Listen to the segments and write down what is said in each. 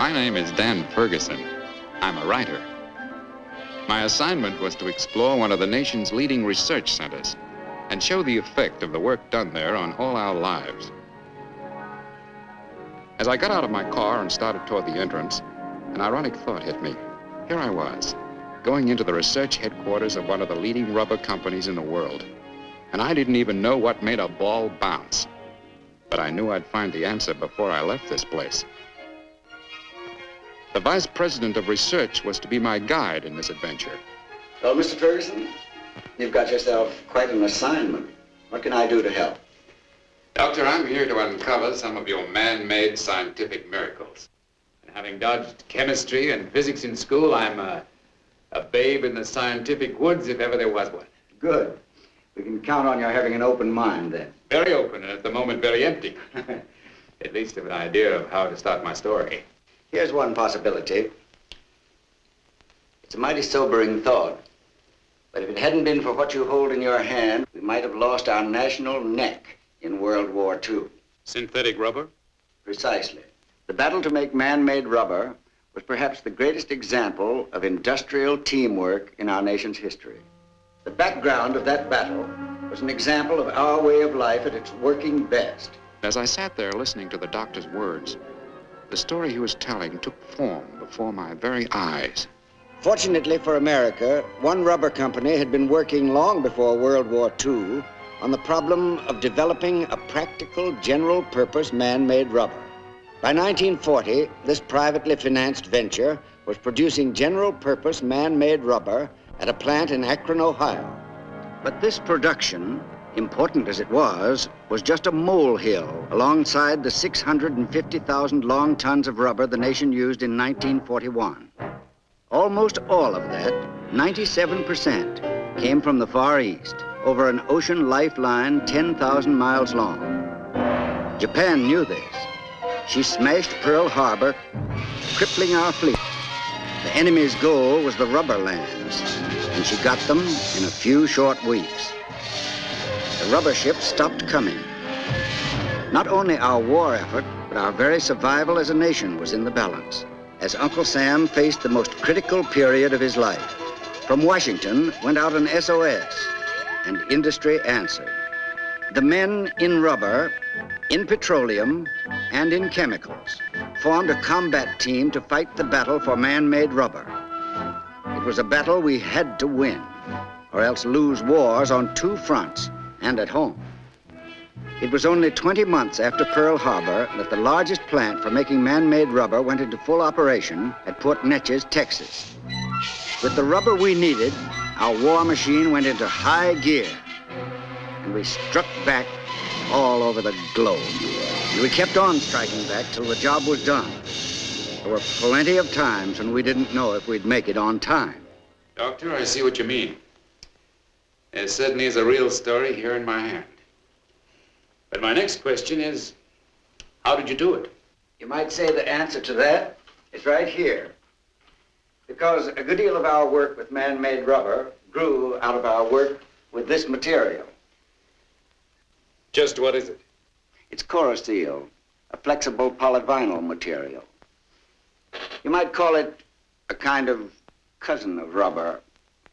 My name is Dan Ferguson. I'm a writer. My assignment was to explore one of the nation's leading research centers and show the effect of the work done there on all our lives. As I got out of my car and started toward the entrance, an ironic thought hit me. Here I was, going into the research headquarters of one of the leading rubber companies in the world. And I didn't even know what made a ball bounce. But I knew I'd find the answer before I left this place. The vice president of research was to be my guide in this adventure. Well, Mr. Ferguson, you've got yourself quite an assignment. What can I do to help? Doctor, I'm here to uncover some of your man-made scientific miracles. And having dodged chemistry and physics in school, I'm a babe in the scientific woods, if ever there was one. Good. We can count on your having an open mind, then. Very open, and at the moment very empty. At least have an idea of how to start my story. Here's one possibility. It's a mighty sobering thought. But if it hadn't been for what you hold in your hand, we might have lost our national neck in World War II. Synthetic rubber? Precisely. The battle to make man-made rubber was perhaps the greatest example of industrial teamwork in our nation's history. The background of that battle was an example of our way of life at its working best. As I sat there listening to the doctor's words, the story he was telling took form before my very eyes. Fortunately for America, one rubber company had been working long before World War II on the problem of developing a practical, general-purpose man-made rubber. By 1940, this privately financed venture was producing general-purpose man-made rubber at a plant in Akron, Ohio. But this production, important as it was just a molehill alongside the 650,000 long tons of rubber the nation used in 1941. Almost all of that, 97%, came from the Far East, over an ocean lifeline 10,000 miles long. Japan knew this. She smashed Pearl Harbor, crippling our fleet. The enemy's goal was the rubber lands, and she got them in a few short weeks. The rubber ships stopped coming. Not only our war effort, but our very survival as a nation was in the balance, as Uncle Sam faced the most critical period of his life. From Washington went out an SOS, and industry answered. The men in rubber, in petroleum, and in chemicals formed a combat team to fight the battle for man-made rubber. It was a battle we had to win, or else lose wars on two fronts and at home. It was only 20 months after Pearl Harbor that the largest plant for making man-made rubber went into full operation at Port Neches, Texas. With the rubber we needed, our war machine went into high gear, and we struck back all over the globe. And we kept on striking back till the job was done. There were plenty of times when we didn't know if we'd make it on time. Doctor, I see what you mean. There certainly is a real story here in my hand. But my next question is, how did you do it? You might say the answer to that is right here. Because a good deal of our work with man-made rubber grew out of our work with this material. Just what is it? It's Corroseal, a flexible polyvinyl material. You might call it a kind of cousin of rubber.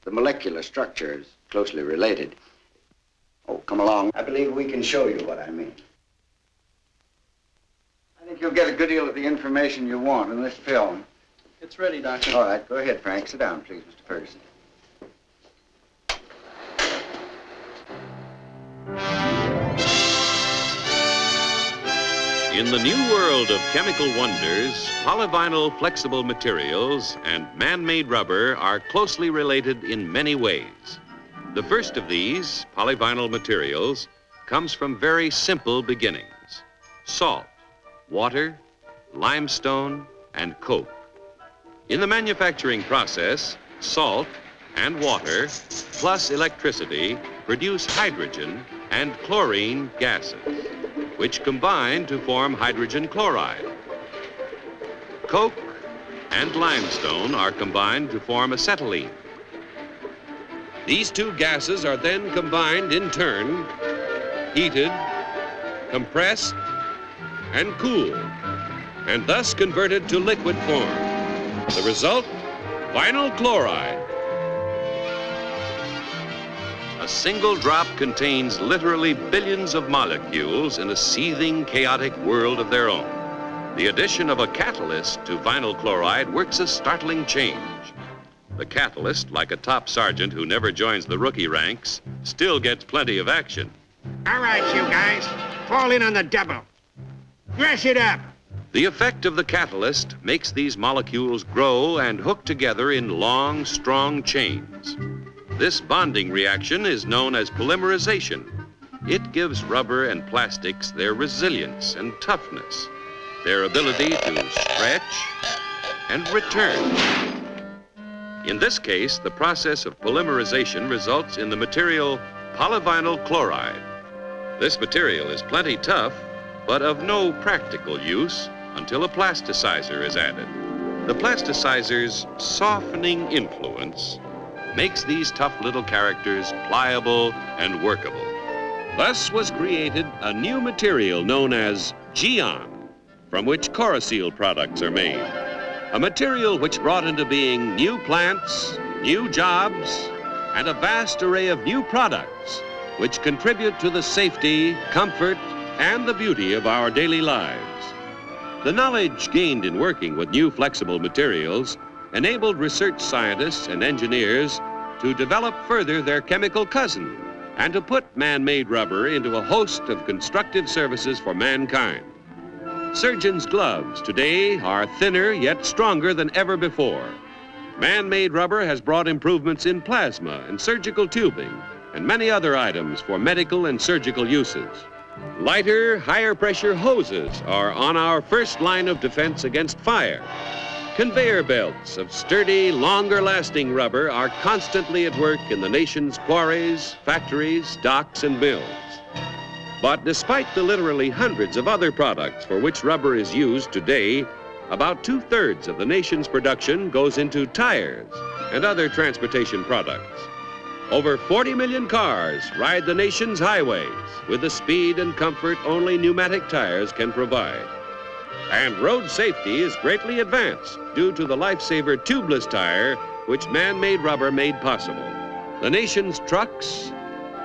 The molecular structure is closely related. Oh, come along. I believe we can show you what I mean. I think you'll get a good deal of the information you want in this film. It's ready, Doctor. All right, go ahead, Frank. Sit down, please, Mr. Ferguson. In the new world of chemical wonders, polyvinyl flexible materials and man-made rubber are closely related in many ways. The first of these, polyvinyl materials, comes from very simple beginnings: salt, water, limestone, and coke. In the manufacturing process, salt and water plus electricity produce hydrogen and chlorine gases, which combine to form hydrogen chloride. Coke and limestone are combined to form acetylene. These two gases are then combined in turn, heated, compressed, and cooled and thus converted to liquid form. The result? Vinyl chloride. A single drop contains literally billions of molecules in a seething, chaotic world of their own. The addition of a catalyst to vinyl chloride works a startling change. The catalyst, like a top sergeant who never joins the rookie ranks, still gets plenty of action. All right, you guys, fall in on the double. Dress it up. The effect of the catalyst makes these molecules grow and hook together in long, strong chains. This bonding reaction is known as polymerization. It gives rubber and plastics their resilience and toughness, their ability to stretch and return. In this case, the process of polymerization results in the material polyvinyl chloride. This material is plenty tough, but of no practical use until a plasticizer is added. The plasticizer's softening influence makes these tough little characters pliable and workable. Thus was created a new material known as Geon, from which Corosil products are made. A material which brought into being new plants, new jobs, and a vast array of new products which contribute to the safety, comfort, and the beauty of our daily lives. The knowledge gained in working with new flexible materials enabled research scientists and engineers to develop further their chemical cousin and to put man-made rubber into a host of constructive services for mankind. Surgeons' gloves today are thinner yet stronger than ever before. Man-made rubber has brought improvements in plasma and surgical tubing and many other items for medical and surgical uses. Lighter, higher pressure hoses are on our first line of defense against fire. Conveyor belts of sturdy, longer-lasting rubber are constantly at work in the nation's quarries, factories, docks, and mills. But despite the literally hundreds of other products for which rubber is used today, about 2/3 of the nation's production goes into tires and other transportation products. Over 40 million cars ride the nation's highways with the speed and comfort only pneumatic tires can provide. And road safety is greatly advanced due to the lifesaver tubeless tire which man-made rubber made possible. The nation's trucks,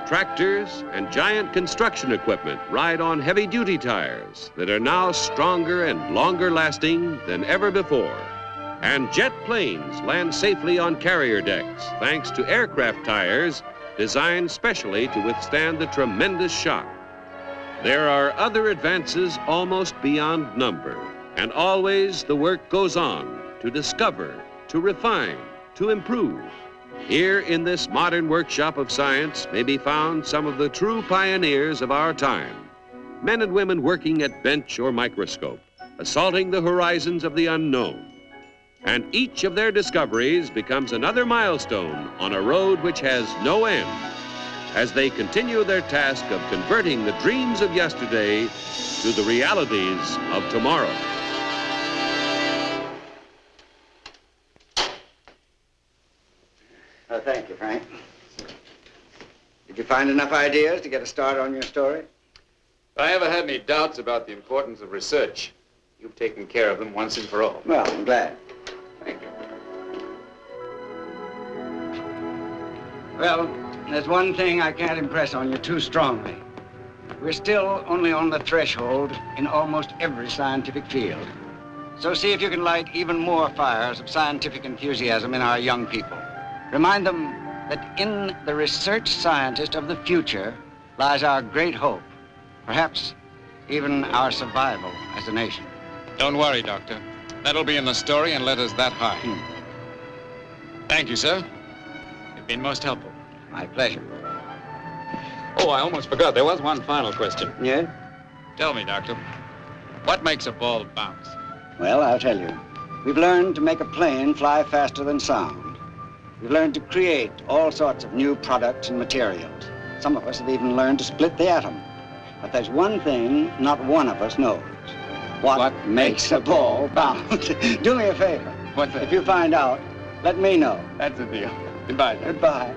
tractors, and giant construction equipment ride on heavy-duty tires that are now stronger and longer lasting than ever before. And jet planes land safely on carrier decks thanks to aircraft tires designed specially to withstand the tremendous shock. There are other advances almost beyond number, and always the work goes on to discover, to refine, to improve. Here in this modern workshop of science may be found some of the true pioneers of our time, men and women working at bench or microscope, assaulting the horizons of the unknown. And each of their discoveries becomes another milestone on a road which has no end as they continue their task of converting the dreams of yesterday to the realities of tomorrow. Oh, thank you, Frank. Did you find enough ideas to get a start on your story? If I ever had any doubts about the importance of research, you've taken care of them once and for all. Well, I'm glad. Thank you. Well, there's one thing I can't impress on you too strongly. We're still only on the threshold in almost every scientific field. So see if you can light even more fires of scientific enthusiasm in our young people. Remind them that in the research scientist of the future lies our great hope, perhaps even our survival as a nation. Don't worry, Doctor. That'll be in the story and letters that high. Thank you, sir. You've been most helpful. My pleasure. Oh, I almost forgot. There was one final question. Yeah? Tell me, Doctor, what makes a ball bounce? Well, I'll tell you. We've learned to make a plane fly faster than sound. We've learned to create all sorts of new products and materials. Some of us have even learned to split the atom. But there's one thing not one of us knows. What makes a ball bounce? Do me a favor. What's that? If you find out, let me know. That's the deal. Goodbye, Doctor. Goodbye.